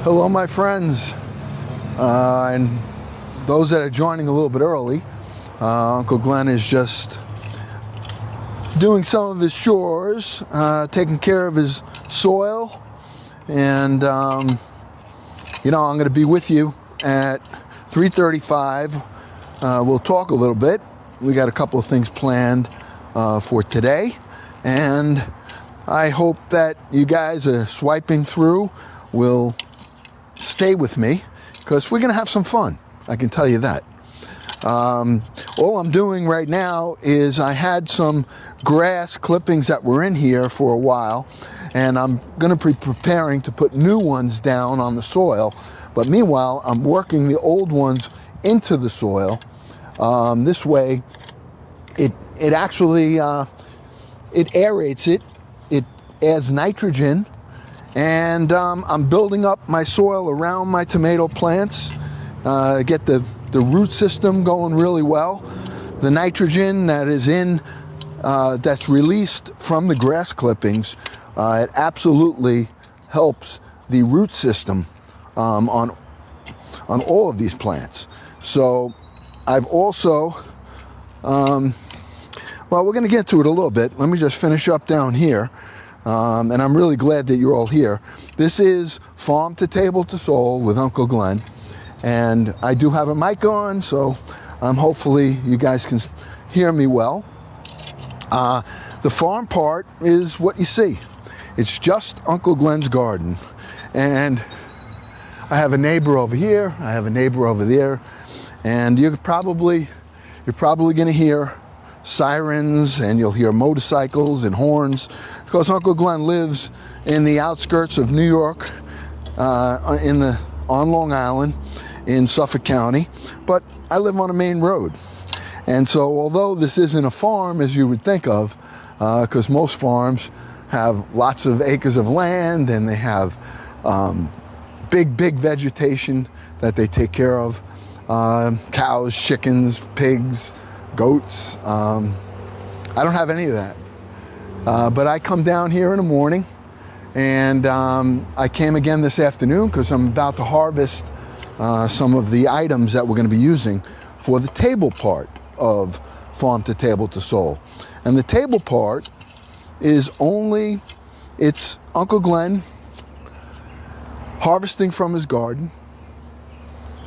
Hello, my friends, and those that are joining a little bit early. Uncle Glenn is just doing some of his chores, taking care of his soil, and I'm going to be with you at 3:35. We'll talk a little bit. We got a couple of things planned for today, and I hope that you guys are swiping through will stay with me, because we're going to have some fun. I can tell you that. All I'm doing right now is I had some grass clippings that were in here for a while, and I'm going to be preparing to put new ones down on the soil. But meanwhile, I'm working the old ones into the soil. This way, it actually it aerates it. It adds nitrogen. And I'm building up my soil around my tomato plants, get the root system going really well. The nitrogen that is that's released from the grass clippings, it absolutely helps the root system on all of these plants. So I've also, well, we're going to get to it a little bit. Let me just finish up down here. And I'm really glad that you're all here. This is Farm to Table to Soul with Uncle Glenn. And I do have a mic on, so hopefully you guys can hear me well. The farm part is what you see. It's just Uncle Glenn's garden. And I have a neighbor over here, I have a neighbor over there, and you're probably going to hear sirens, and you'll hear motorcycles and horns, because Uncle Glenn lives in the outskirts of New York, on Long Island in Suffolk County, but I live on a main road. And so although this isn't a farm as you would think of, because most farms have lots of acres of land and they have big vegetation that they take care of, cows, chickens, pigs, goats. I don't have any of that. But I come down here in the morning, and I came again this afternoon because I'm about to harvest some of the items that we're going to be using for the table part of Farm to Table to Soul. And the table part is it's Uncle Glenn harvesting from his garden,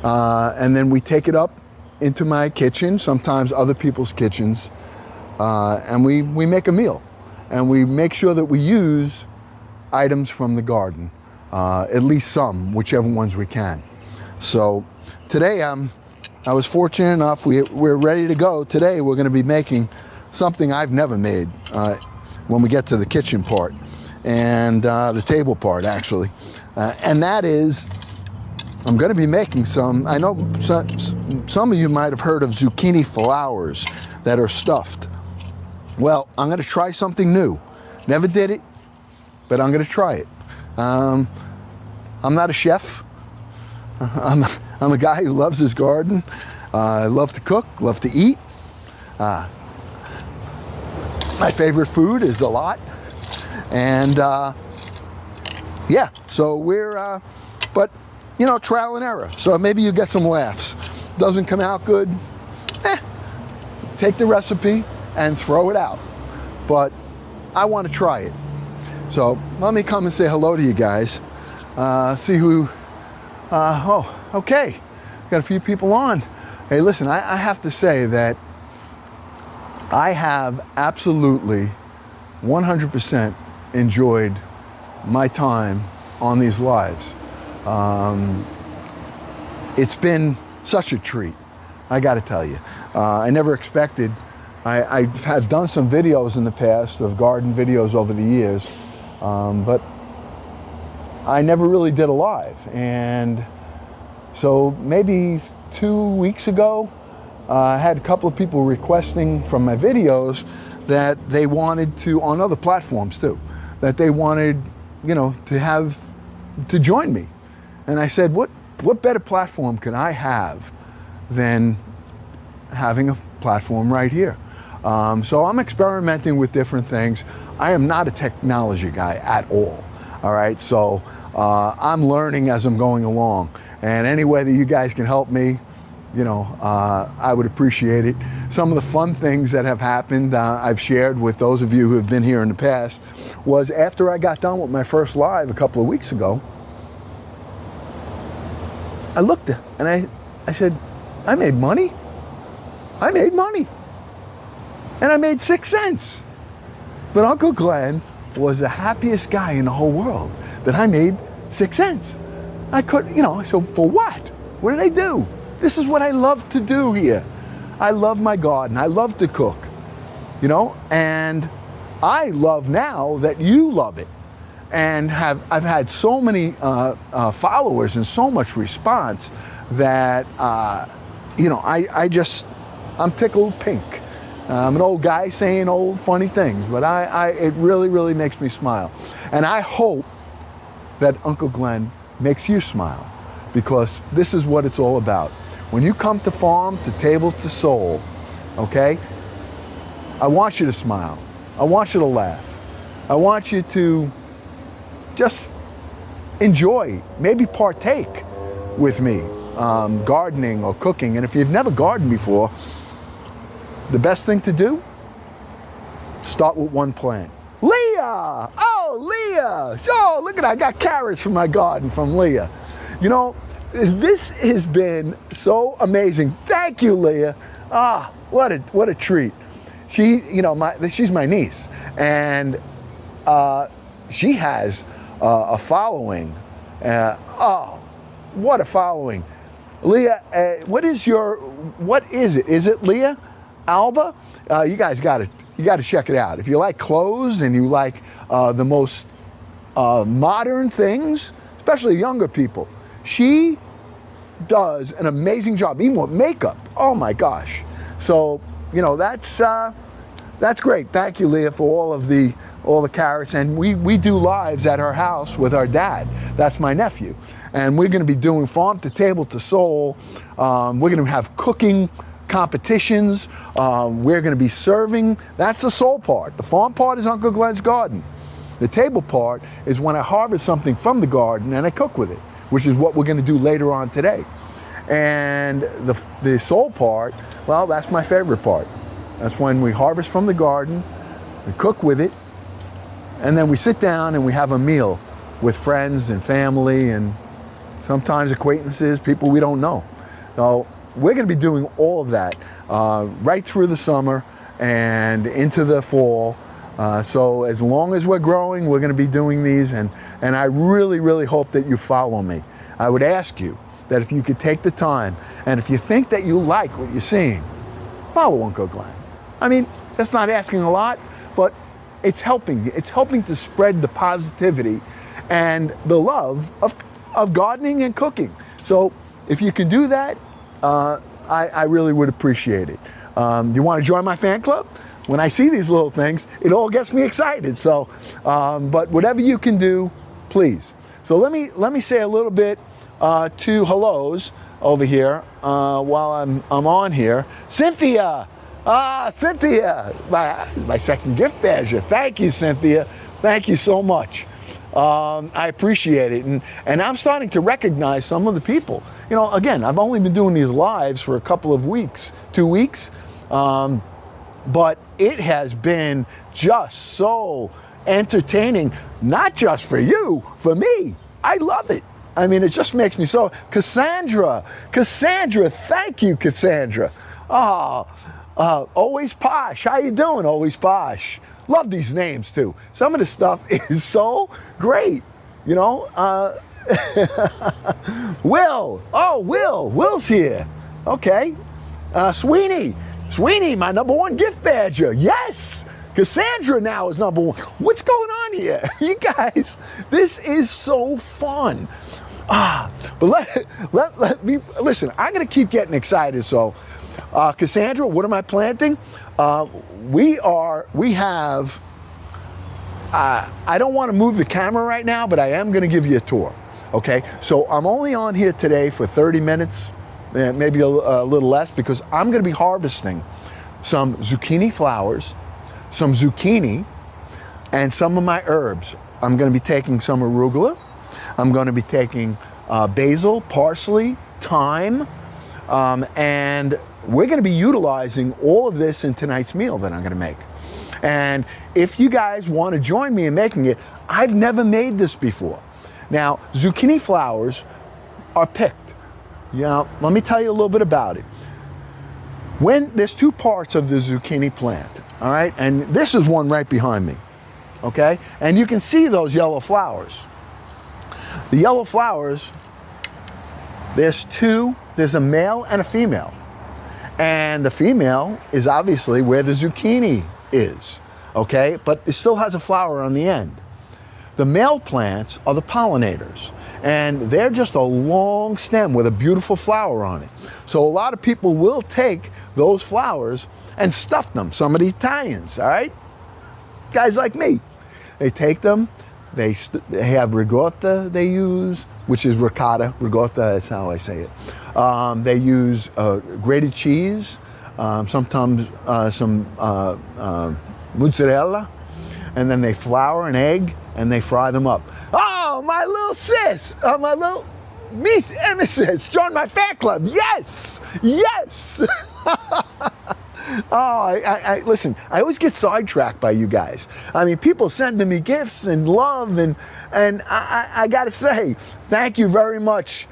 and then we take it up into my kitchen, sometimes other people's kitchens, and we make a meal, and we make sure that we use items from the garden, at least some, whichever ones we can. So today I was fortunate enough, we're ready to go. Today we're going to be making something I've never made when we get to the kitchen part, and the table part actually, and that is, I'm going to be making some, I know some of you might have heard of zucchini flowers that are stuffed. Well, I'm going to try something new. Never did it, but I'm going to try it. I'm not a chef. I'm a guy who loves his garden. I love to cook, love to eat. My favorite food is a lot. And yeah, so we're, but trial and error. So maybe you get some laughs. Doesn't come out good, take the recipe and throw it out. But I want to try it. So let me come and say hello to you guys. See who, oh, okay. Got a few people on. Hey, listen, I have to say that I have absolutely 100% enjoyed my time on these lives. It's been such a treat, I got to tell you. I never expected, I have done some videos in the past, of garden videos over the years, but I never really did a live. And so maybe 2 weeks ago, I had a couple of people requesting from my videos that they wanted to, on other platforms too, that they wanted, to join me. And I said, what better platform could I have than having a platform right here? So I'm experimenting with different things. I am not a technology guy at all. All right, so I'm learning as I'm going along, and any way that you guys can help me, you know, I would appreciate it. Some of the fun things that have happened, I've shared with those of you who have been here in the past, was after I got done with my first live a couple of weeks ago, I looked and I said, I made money. I made money. And I made 6 cents. But Uncle Glenn was the happiest guy in the whole world that I made 6 cents. I could, you know, so for what? What did I do? This is what I love to do here. I love my garden. I love to cook, you know, and I love now that you love it. And I've had so many followers and so much response that, you know, I'm tickled pink. I'm an old guy saying old funny things, but it really, really makes me smile. And I hope that Uncle Glenn makes you smile, because this is what it's all about. When you come to Farm to Table to Soul, okay, I want you to smile. I want you to laugh. I want you to just enjoy, maybe partake with me, gardening or cooking. And if you've never gardened before, the best thing to do, start with one plant. Leah! Oh, Leah! Oh, look at that. I got carrots from my garden from Leah. You know, this has been so amazing. Thank you, Leah. Ah, what a treat. She, you know, she's my niece, and she has a following. Oh, what a following. Leah, what is it? Is it Leah Alba? You guys got to check it out. If you like clothes and you like the most modern things, especially younger people, she does an amazing job, even with makeup. Oh my gosh. So, you know, that's great. Thank you, Leah, for all the carrots. And we do lives at her house with our dad. That's my nephew. And we're going to be doing Farm to Table to Soul. We're going to have cooking competitions. We're going to be serving. That's the soul part. The farm part is Uncle Glenn's garden. The table part is when I harvest something from the garden and I cook with it, which is what we're going to do later on today. And the soul part, well, that's my favorite part. That's when we harvest from the garden, we cook with it, and then we sit down and we have a meal with friends and family and sometimes acquaintances, people we don't know. So we're going to be doing all of that right through the summer and into the fall. So as long as we're growing, we're going to be doing these, and I really, really hope that you follow me. I would ask you that if you could take the time, and if you think that you like what you're seeing, follow Uncle Glenn. I mean, that's not asking a lot, but it's helping. It's helping to spread the positivity and the love of gardening and cooking. So if you can do that, I really would appreciate it. You want to join my fan club? When I see these little things, it all gets me excited. So, but whatever you can do, please. So let me say a little bit two hellos over here while I'm on here. Cynthia, Cynthia, my second gift badger. Thank you, Cynthia. Thank you so much. I appreciate it, and I'm starting to recognize some of the people. You know, again, I've only been doing these lives for a couple of weeks, 2 weeks. But it has been just so entertaining, not just for you, for me. I love it. I mean, it just makes me so. Cassandra, thank you, Cassandra. Always Posh, how you doing, Always Posh? Love these names too. Some of the stuff is so great, you know. Will's here. Okay. Sweeney, my #1 gift badger. Yes! Cassandra now is #1. What's going on here? You guys, this is so fun. But let me, listen, I'm going to keep getting excited. So, Cassandra, what am I planting? We have, I don't want to move the camera right now, but I am going to give you a tour. Okay? So I'm only on here today for 30 minutes. Maybe a little less, because I'm going to be harvesting some zucchini flowers, some zucchini, and some of my herbs. I'm going to be taking some arugula. I'm going to be taking basil, parsley, thyme, and we're going to be utilizing all of this in tonight's meal that I'm going to make. And if you guys want to join me in making it, I've never made this before. Now, zucchini flowers are picked. You know, let me tell you a little bit about it. When there's two parts of the zucchini plant, all right, and this is one right behind me, okay, and you can see those yellow flowers. The yellow flowers, there's a male and a female, and the female is obviously where the zucchini is, okay, but it still has a flower on the end. The male plants are the pollinators, and they're just a long stem with a beautiful flower on it. So a lot of people will take those flowers and stuff them. Some of the Italians, all right? Guys like me, they take them, they have ricotta they use, which is ricotta. Ricotta is how I say it. They use grated cheese, sometimes some mozzarella, and then they flour an egg and they fry them up. Oh, my little sis, my little nemesis, join my fan club. Yes, yes. Oh, listen, I always get sidetracked by you guys. I mean, people sending me gifts and love, and I got to say, thank you very much,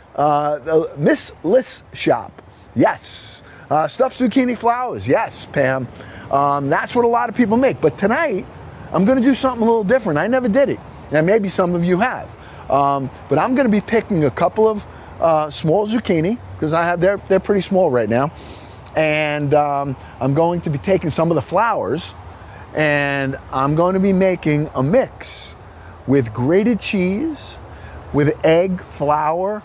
Miss Liz Shop. Yes. Stuffed zucchini flowers. Yes, Pam. That's what a lot of people make. But tonight, I'm going to do something a little different. I never did it. And maybe some of you have. But I'm going to be picking a couple of small zucchini, because they're pretty small right now. And I'm going to be taking some of the flowers, and I'm going to be making a mix with grated cheese, with egg, flour,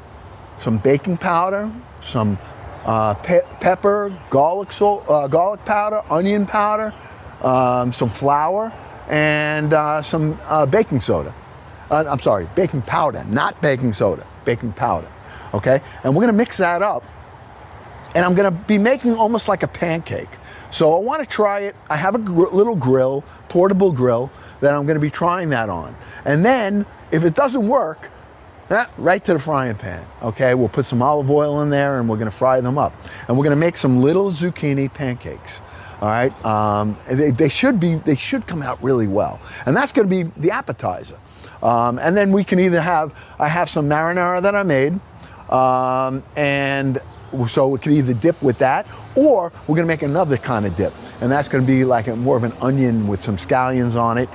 some baking powder, some pepper, garlic powder, onion powder, some flour, and some baking soda. I'm sorry, baking powder, not baking soda, baking powder, okay? And we're gonna mix that up, and I'm gonna be making almost like a pancake. So I wanna try it. I have a little grill, portable grill, that I'm gonna be trying that on. And then, if it doesn't work, right to the frying pan, okay? We'll put some olive oil in there, and we're gonna fry them up. And we're gonna make some little zucchini pancakes. All right, they should come out really well, and that's going to be the appetizer. And then we can either I have some marinara that I made, and so we can either dip with that, or we're going to make another kind of dip, and that's going to be like more of an onion with some scallions on it,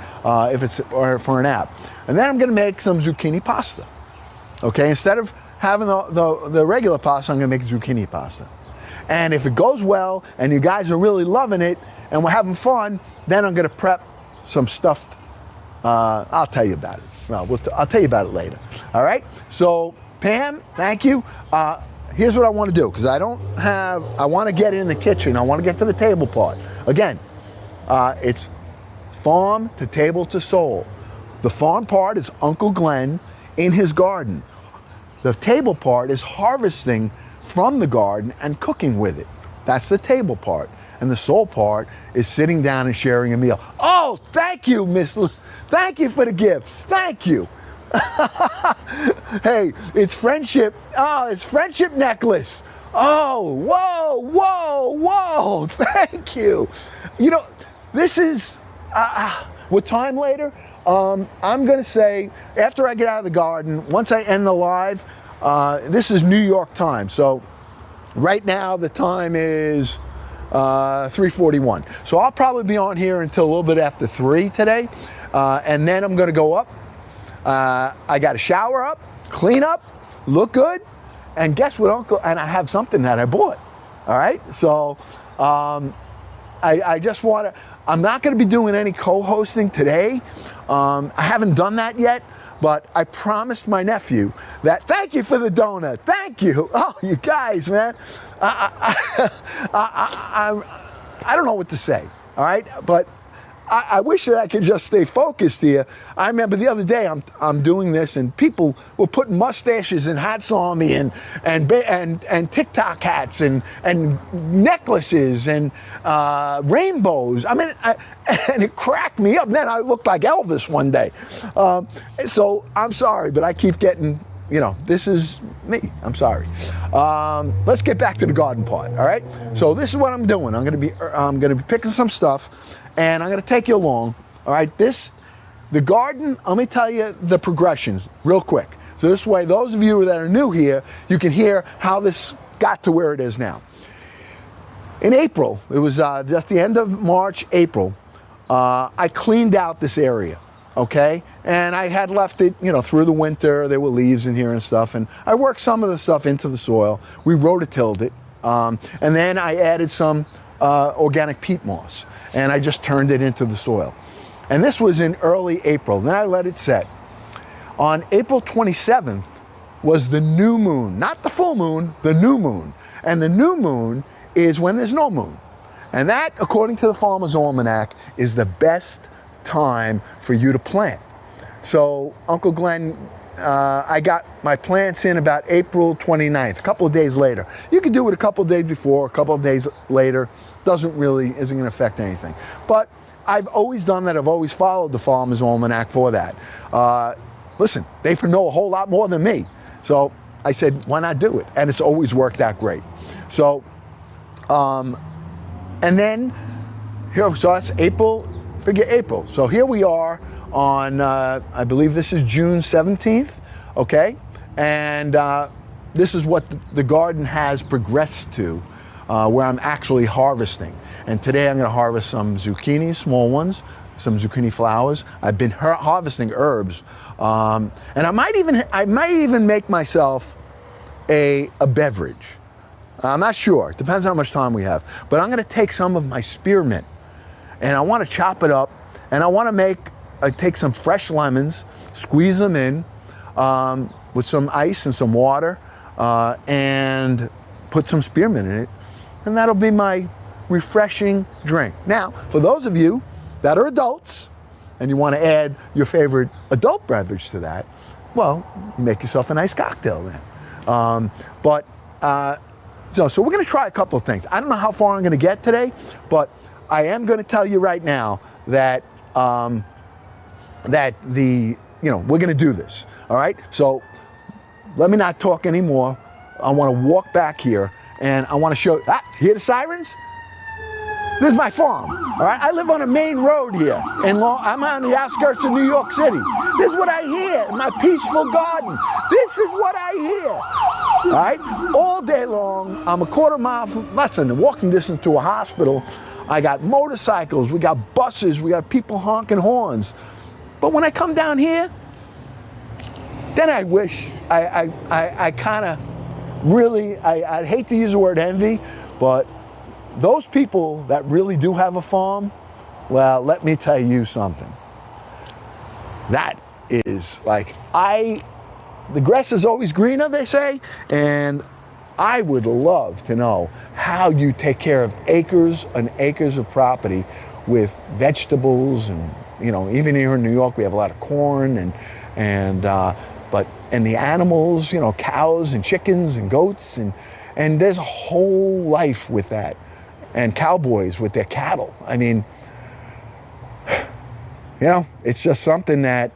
if it's for an app. And then I'm going to make some zucchini pasta. Okay, instead of having the regular pasta, I'm going to make zucchini pasta. And if it goes well, and you guys are really loving it, and we're having fun, then I'm going to prep some stuffed. I'll tell you about it. Well, I'll tell you about it later. All right? So, Pam, thank you. Here's what I want to do, because I want to get in the kitchen. I want to get to the table part. Again, it's farm to table to soul. The farm part is Uncle Glenn in his garden. The table part is harvesting from the garden and cooking with it. That's the table part. And the soul part is sitting down and sharing a meal. Oh, thank you, thank you for the gifts. Thank you. Hey, it's friendship. Oh, it's friendship necklace. Oh, whoa, whoa, whoa. Thank you. You know, this is, with time later, I'm going to say, after I get out of the garden, once I end the live, this is New York time. So right now the time is 3:41. So I'll probably be on here until a little bit after 3 today. And then I'm going to go up. I got to shower up, clean up, look good. And guess what, and I have something that I bought. All right. So I just want to, I'm not going to be doing any co-hosting today. I haven't done that yet. But I promised my nephew that, thank you for the donut. Thank you. Oh, you guys, man. I don't know what to say, all right? But I wish that I could just stay focused here. I remember the other day I'm doing this, and people were putting mustaches and hats on me, and TikTok hats and necklaces and rainbows. I mean, and it cracked me up. Then I looked like Elvis one day. So I'm sorry, but I keep getting. This is me. I'm sorry. Let's get back to the garden part. All right. So this is what I'm doing. I'm gonna be picking some stuff, and I'm gonna take you along. All right. The garden. Let me tell you the progressions real quick. So this way, those of you that are new here, you can hear how this got to where it is now. In April, it was just the end of March, April. I cleaned out this area. Okay, and I had left it, through the winter. There were leaves in here and stuff, and I worked some of the stuff into the soil. We rototilled it, and then I added some organic peat moss, and I just turned it into the soil. And this was in early April. Then I let it set. On April 27th was the new moon, not the full moon, the new moon. And the new moon is when there's no moon. And that, according to the Farmer's Almanac, is the best time for you to plant. So Uncle Glenn, I got my plants in about April 29th, a couple of days later. You could do it a couple of days before, a couple of days later. Isn't going to affect anything. But I've always done that. I've always followed the Farmer's Almanac for that. Listen, they know a whole lot more than me. So I said, why not do it? And it's always worked out great. So, and then here, so that's April. Figure April. So here we are on, I believe this is June 17th, okay? And this is what the garden has progressed to, where I'm actually harvesting. And today I'm gonna harvest some zucchini, small ones, some zucchini flowers. I've been harvesting herbs. And I might even make myself a beverage. I'm not sure, it depends how much time we have. But I'm gonna take some of my spearmint, and I want to chop it up, and I want to take some fresh lemons, squeeze them in with some ice and some water, and put some spearmint in it, and that'll be my refreshing drink. Now, for those of you that are adults and you want to add your favorite adult beverage to that, well, you make yourself a nice cocktail then. So we're going to try a couple of things. I don't know how far I'm going to get today, but I am going to tell you right now that we're going to do this. All right. So let me not talk anymore. I want to walk back here, and I want to show. Hear the sirens? This is my farm. All right. I live on a main road here, and I'm on the outskirts of New York City. This is what I hear in my peaceful garden. This is what I hear. All right. All day long. I'm a quarter mile from walking distance to a hospital. I got motorcycles, we got buses, we got people honking horns. But when I come down here, then I wish, I kind of really, I'd hate to use the word envy, but those people that really do have a farm, well, let me tell you something. That is like, the grass is always greener, they say, and I would love to know how you take care of acres and acres of property with vegetables, and even here in New York we have a lot of corn and the animals, cows and chickens and goats, and there's a whole life with that, and cowboys with their cattle. I mean, it's just something that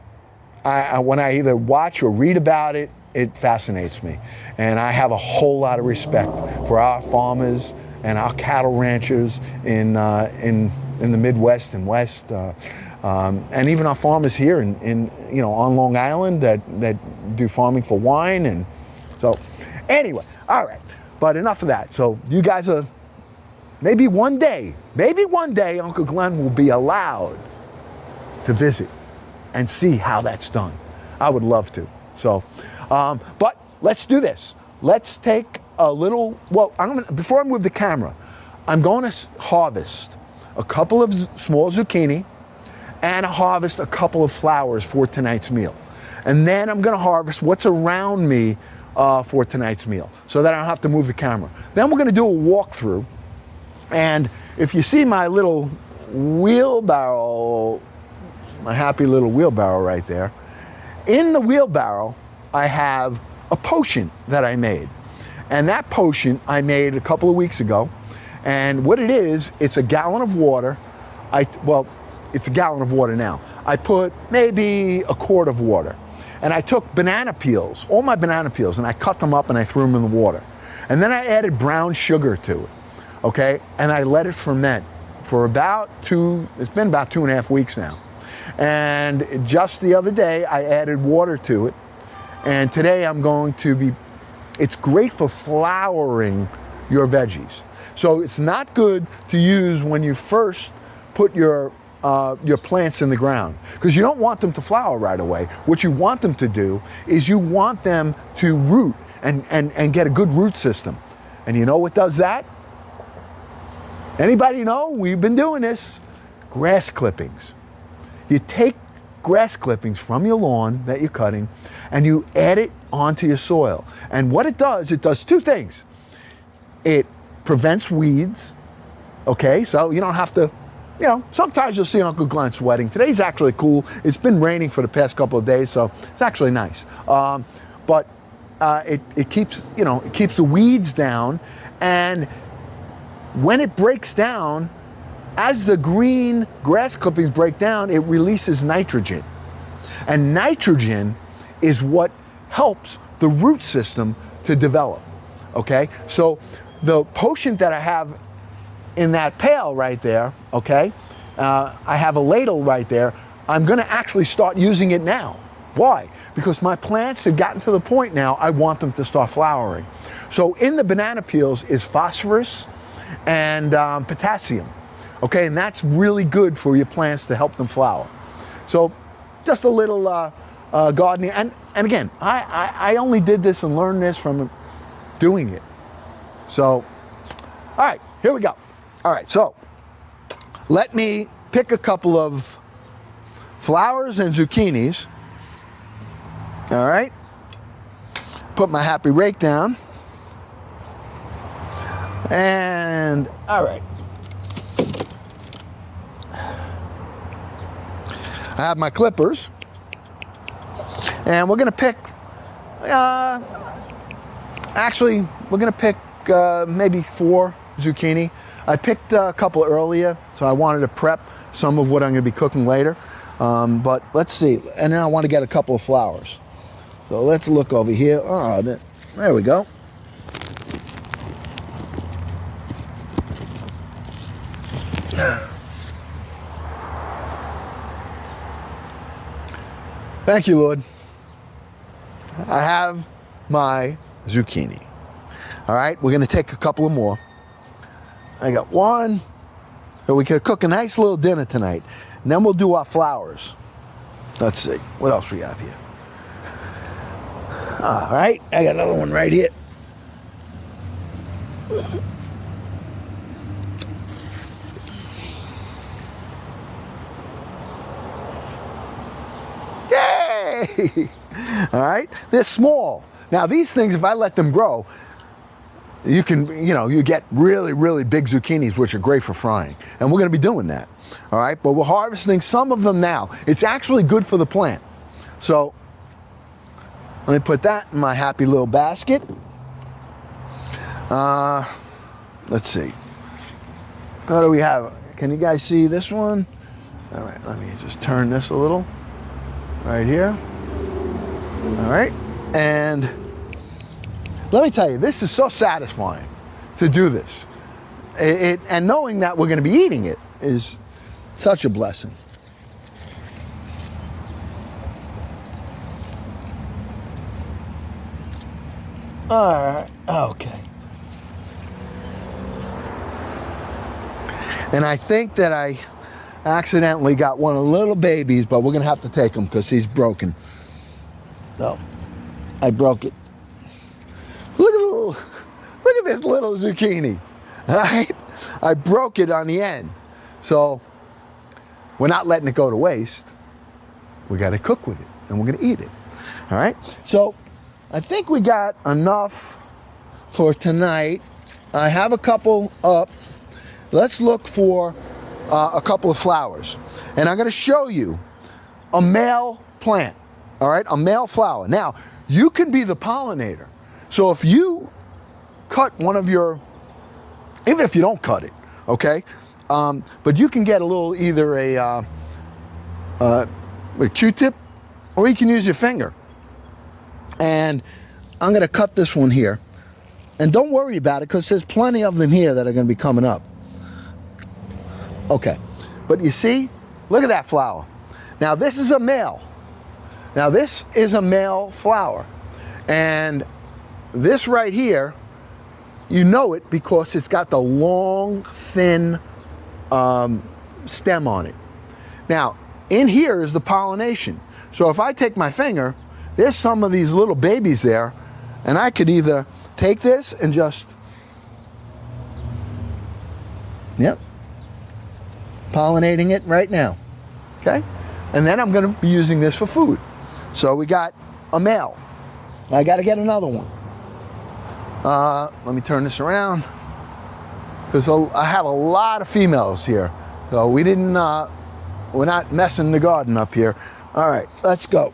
when I either watch or read about it, it fascinates me. And I have a whole lot of respect for our farmers and our cattle ranchers in the Midwest and West, and even our farmers here on Long Island that do farming for wine. And so anyway, all right, but enough of that. So you guys are, maybe one day Uncle Glenn will be allowed to visit and see how that's done. I would love to. So, but let's do this. Let's take a little, before I move the camera, I'm going to harvest a couple of small zucchini and harvest a couple of flowers for tonight's meal. And then I'm going to harvest what's around me for tonight's meal, so that I don't have to move the camera. Then we're going to do a walkthrough. And if you see my little wheelbarrow, my happy little wheelbarrow right there. In the wheelbarrow, I have a potion that I made. And that potion I made a couple of weeks ago. And what it is, it's a gallon of water. Well, it's a gallon of water now. I put maybe a quart of water. And I took banana peels, all my banana peels, and I cut them up and I threw them in the water. And then I added brown sugar to it, okay? And I let it ferment for it's been about 2.5 weeks now. And just the other day, I added water to it. And today it's great for flouring your veggies. So it's not good to use when you first put your plants in the ground, because you don't want them to flower right away. What you want them to do is you want them to root and get a good root system. And you know what does that? Anybody know? We've been doing this. Grass clippings. You take grass clippings from your lawn that you're cutting and you add it onto your soil. And what it does 2 things. It prevents weeds, okay? So you don't have to, sometimes you'll see Uncle Glenn sweating. Today's actually cool. It's been raining for the past couple of days, so it's actually nice. But it keeps the weeds down, and when it breaks down, as the green grass clippings break down, it releases nitrogen. And nitrogen is what helps the root system to develop, okay? So the potion that I have in that pail right there, okay, I have a ladle right there. I'm gonna actually start using it now. Why? Because my plants have gotten to the point now I want them to start flowering. So in the banana peels is phosphorus and potassium, okay, and that's really good for your plants to help them flower. So just a little gardening, and again, I only did this and learned this from doing it. So, all right, here we go. All right, so let me pick a couple of flowers and zucchinis. All right, put my happy rake down. And, all right. I have my clippers. And we're gonna pick, actually, we're gonna pick maybe 4 zucchini. I picked a couple earlier, so I wanted to prep some of what I'm gonna be cooking later. But let's see, and then I want to get a couple of flowers. So let's look over here. Oh, there we go. Thank you, Lord. I have my zucchini. All right, we're gonna take a couple of more. I got one, so we could cook a nice little dinner tonight. And then we'll do our flowers. Let's see, what else we have here? All right, I got another one right here. Yay! All right, they're small. Now these things, if I let them grow, you can, you get really, really big zucchinis, which are great for frying. And we're gonna be doing that. All right, but we're harvesting some of them now. It's actually good for the plant. So let me put that in my happy little basket. Let's see. What do we have? Can you guys see this one? All right, let me just turn this a little. Right here. All right, and let me tell you, this is so satisfying to do this. And knowing that we're going to be eating it is such a blessing. All right, okay. And I think that I accidentally got one of the little babies, but we're going to have to take him because he's broken. So, I broke it. Look at this little zucchini. All right? I broke it on the end. So, we're not letting it go to waste. We got to cook with it, and we're going to eat it. All right? So, I think we got enough for tonight. I have a couple up. Let's look for a couple of flowers. And I'm going to show you a male plant, all right, a male flower. Now, you can be the pollinator. So if you cut one of your, even if you don't cut it, okay, but you can get a little, either a Q-tip, or you can use your finger. And I'm going to cut this one here. And don't worry about it, because there's plenty of them here that are going to be coming up. Okay, but you see, look at that flower. Now this is a male. Now this is a male flower. And this right here, you know it because it's got the long, thin stem on it. Now, in here is the pollination. So if I take my finger, there's some of these little babies there, and I could either take this and just, yep, pollinating it right now, okay? And then I'm going to be using this for food. So we got a male. I got to get another one. Let me turn this around, because I have a lot of females here. So we didn't, we're not messing the garden up here. All right, let's go.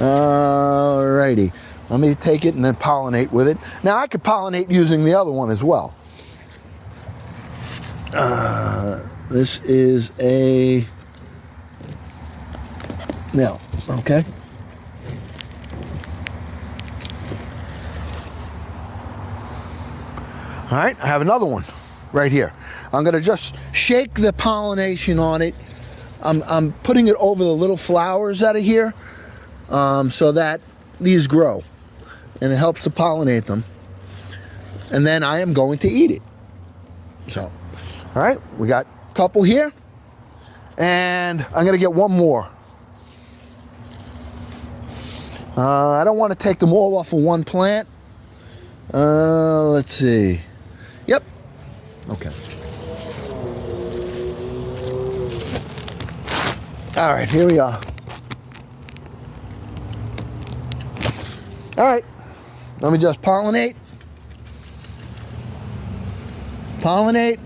All righty. Let me take it and then pollinate with it. Now I could pollinate using the other one as well. This is a male, okay? All right, I have another one right here. I'm gonna just shake the pollination on it. I'm putting it over the little flowers that are here, so that these grow, and it helps to pollinate them. And then I am going to eat it. So, all right, we got a couple here, and I'm gonna get one more. I don't want to take them all off of one plant. Let's see. Yep. Okay. All right, here we are. All right, let me just pollinate. Pollinate.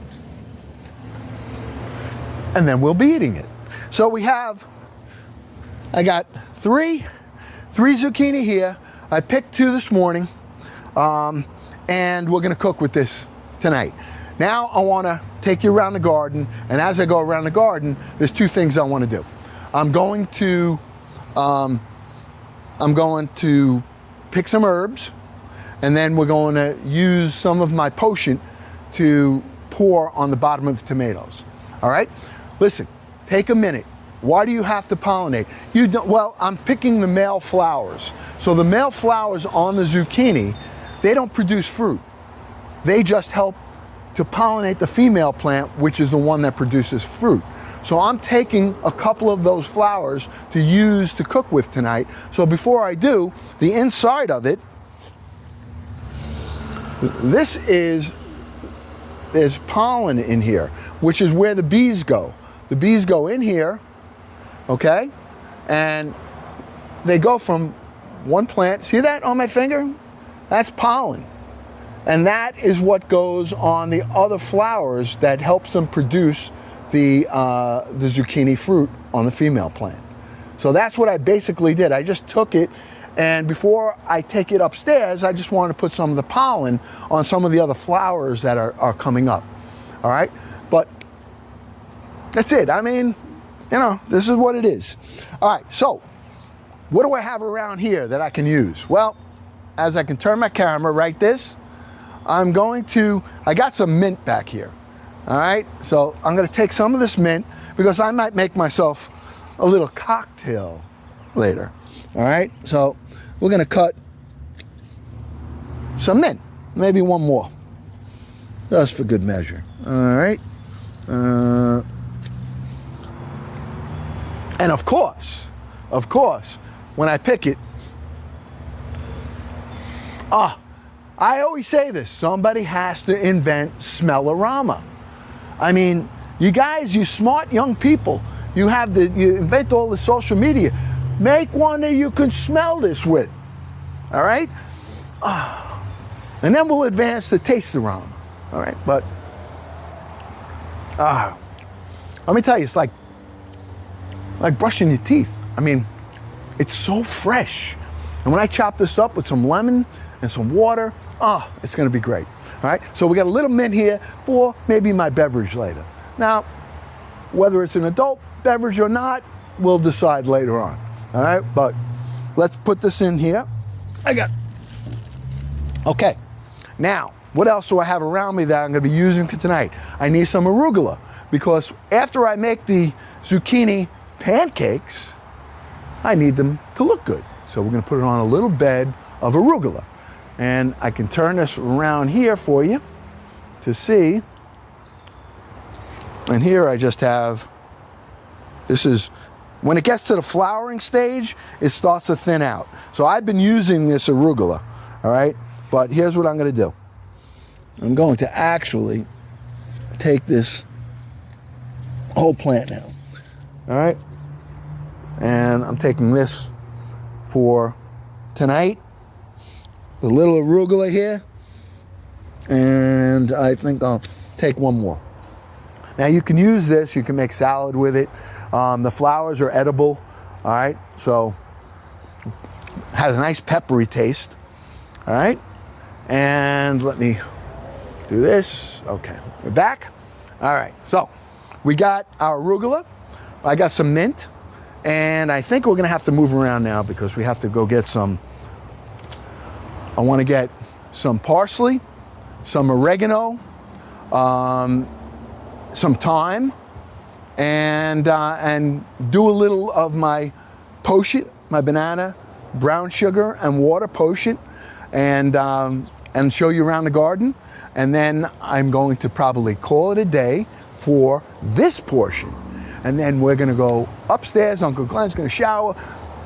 And then we'll be eating it. So we have, I got three zucchini here. I picked 2 this morning, and we're gonna cook with this tonight. Now I wanna take you around the garden, and as I go around the garden, there's 2 things I wanna do. I'm going to pick some herbs, and then we're going to use some of my potion to pour on the bottom of the tomatoes. All right? Listen, take a minute. Why do you have to pollinate? You don't, well, I'm picking the male flowers. So the male flowers on the zucchini, they don't produce fruit. They just help to pollinate the female plant, which is the one that produces fruit. So I'm taking a couple of those flowers to use to cook with tonight. So before I do, the inside of it, there's pollen in here, which is where the bees go. The bees go in here, okay? And they go from one plant. See that on my finger? That's pollen. And that is what goes on the other flowers that helps them produce the zucchini fruit on the female plant. So that's what I basically did. I just took it, and before I take it upstairs, I just want to put some of the pollen on some of the other flowers that are coming up. All right? But that's it. I mean, you know, this is what it is. All right, so what do I have around here that I can use? Well, as I can turn my camera right this, I got some mint back here. All right, so I'm gonna take some of this mint because I might make myself a little cocktail later. All right, so we're gonna cut some mint, maybe one more, just for good measure. All right, and of course, when I pick it, I always say this, somebody has to invent smell-o-rama. I mean, you guys, you smart young people, you invent all the social media. Make one that you can smell this with, all right? And then we'll advance to taste-o-rama, all right? But Let me tell you, it's like brushing your teeth. I mean, it's so fresh. And when I chop this up with some lemon and some water, it's gonna be great. All right, so we got a little mint here for maybe my beverage later. Now, whether it's an adult beverage or not, we'll decide later on. All right, but let's put this in here. Okay, now, what else do I have around me that I'm gonna be using for tonight? I need some arugula, because after I make the zucchini pancakes, I need them to look good. So we're gonna put it on a little bed of arugula. And I can turn this around here for you to see. And here I just have, this is, when it gets to the flowering stage, it starts to thin out. So I've been using this arugula, all right? But here's what I'm gonna do. I'm going to actually take this whole plant now, all right? And I'm taking this for tonight. A little arugula here, and I think I'll take one more. Now you can use this, you can make salad with it. The flowers are edible, all right? So, has a nice peppery taste, all right? And let me do this. Okay, we're back. All right, so we got our arugula. I got some mint, and I think we're gonna have to move around now because we have to go get some. I want to get some parsley, some oregano, some thyme, and do a little of my potion, my banana, brown sugar and water potion, and show you around the garden. And then I'm going to probably call it a day for this portion. And then we're going to go upstairs. Uncle Glenn's going to shower,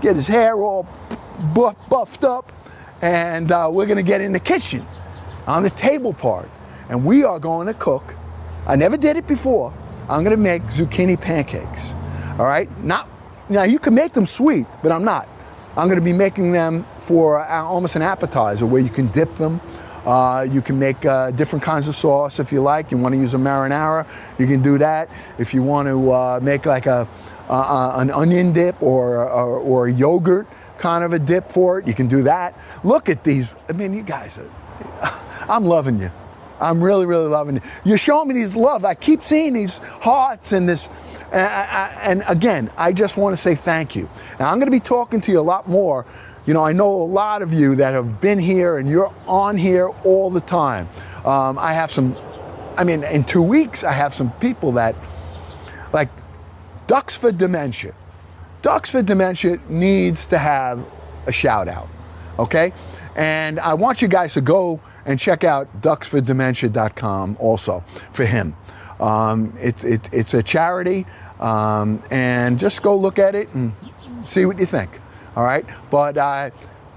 get his hair all buffed up. And we're gonna get in the kitchen on the table part, and we are going to cook. I never did it before. I'm gonna make zucchini pancakes, all right? Now you can make them sweet, but I'm not. I'm gonna be making them for almost an appetizer where you can dip them. You can make different kinds of sauce if you like. You wanna use a marinara, you can do that. If you want to make like an onion dip or a yogurt kind of a dip for it, you can do that. Look at these. I mean, you guys I'm loving you. I'm really, really loving you. You're showing me these love. I keep seeing these hearts and this, and again, I just want to say thank you. Now, I'm going to be talking to you a lot more. You know, I know a lot of you that have been here and you're on here all the time. I have some, in 2 weeks, I have some people that, like, Ducks for Dementia. Ducks for Dementia needs to have a shout out, okay? And I want you guys to go and check out ducksfordementia.com also for him. It's a charity, and just go look at it and see what you think, all right? But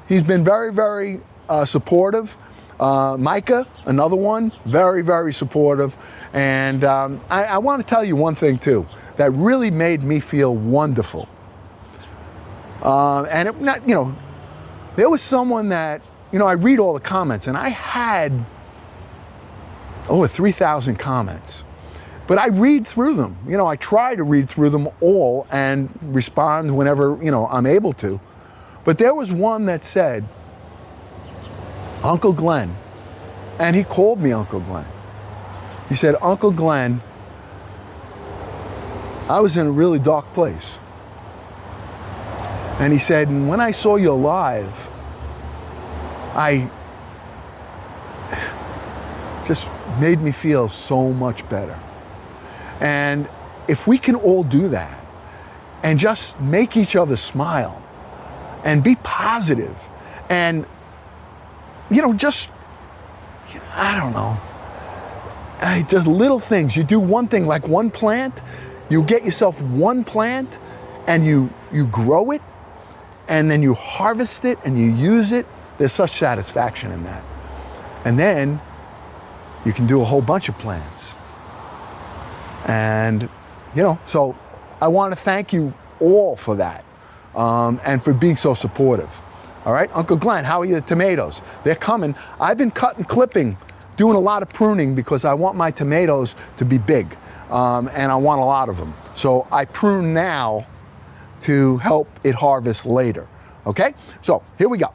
he's been very, very supportive. Micah, another one, very, very supportive. And I want to tell you one thing too, that really made me feel wonderful. And it, not, you know, there was someone that, you know, I read all the comments, and I had over 3,000 comments, but I read through them. You know, I try to read through them all and respond whenever, you know, I'm able to. But there was one that said, Uncle Glenn, and he called me Uncle Glenn. He said, Uncle Glenn, I was in a really dark place. And he said, and when I saw you live, I just made me feel so much better. And if we can all do that and just make each other smile and be positive and, you know, just, you know, I don't know, just little things. You do one thing, like one plant, you get yourself one plant and you grow it, and then you harvest it and you use it. There's such satisfaction in that. And then you can do a whole bunch of plants. And, you know, so I want to thank you all for that, and for being so supportive. All right, Uncle Glenn, how are your tomatoes? They're coming. I've been cutting, clipping, doing a lot of pruning because I want my tomatoes to be big. and I want a lot of them. So I prune now to help it harvest later. Okay, so here we go.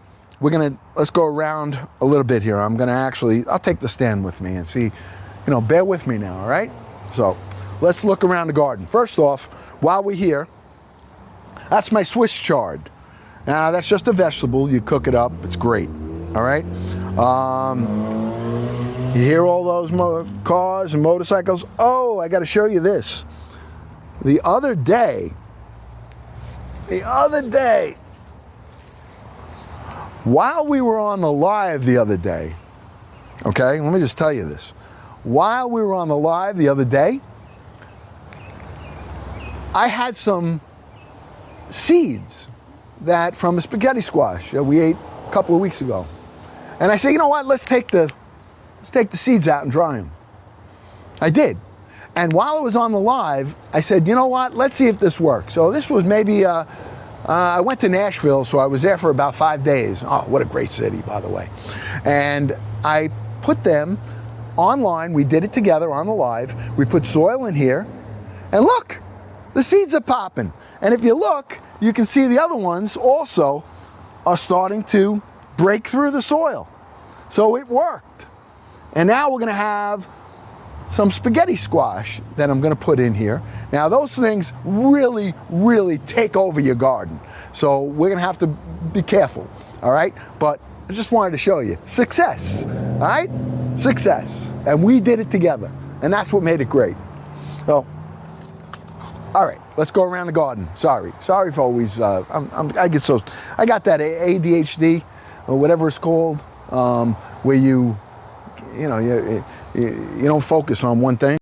Let's go around a little bit here. I'll take the stand with me and see, bear with me now, all right? So let's look around the garden. First off, while we're here, that's my Swiss chard. Now that's just a vegetable. You cook it up, it's great, all right? You hear all those cars and motorcycles? Oh, I gotta show you this. The other day, while we were on the live the other day, okay, let me just tell you this. While we were on the live the other day, I had some seeds from a spaghetti squash that we ate a couple of weeks ago. And I said, you know what, let's take the seeds out and dry them. I did. And while I was on the live, I said, you know what, let's see if this works. So this was maybe, I went to Nashville, so I was there for about 5 days. Oh, what a great city, by the way. And I put them online. We did it together on the live. We put soil in here, and look, the seeds are popping. And if you look, you can see the other ones also are starting to break through the soil. So it worked. And now we're gonna have some spaghetti squash that I'm gonna put in here. Now those things really, really take over your garden. So we're gonna have to be careful, all right? But I just wanted to show you, success, all right? Success, and we did it together. And that's what made it great. So, all right, let's go around the garden. Sorry for always, I got that ADHD, or whatever it's called, where you don't focus on one thing.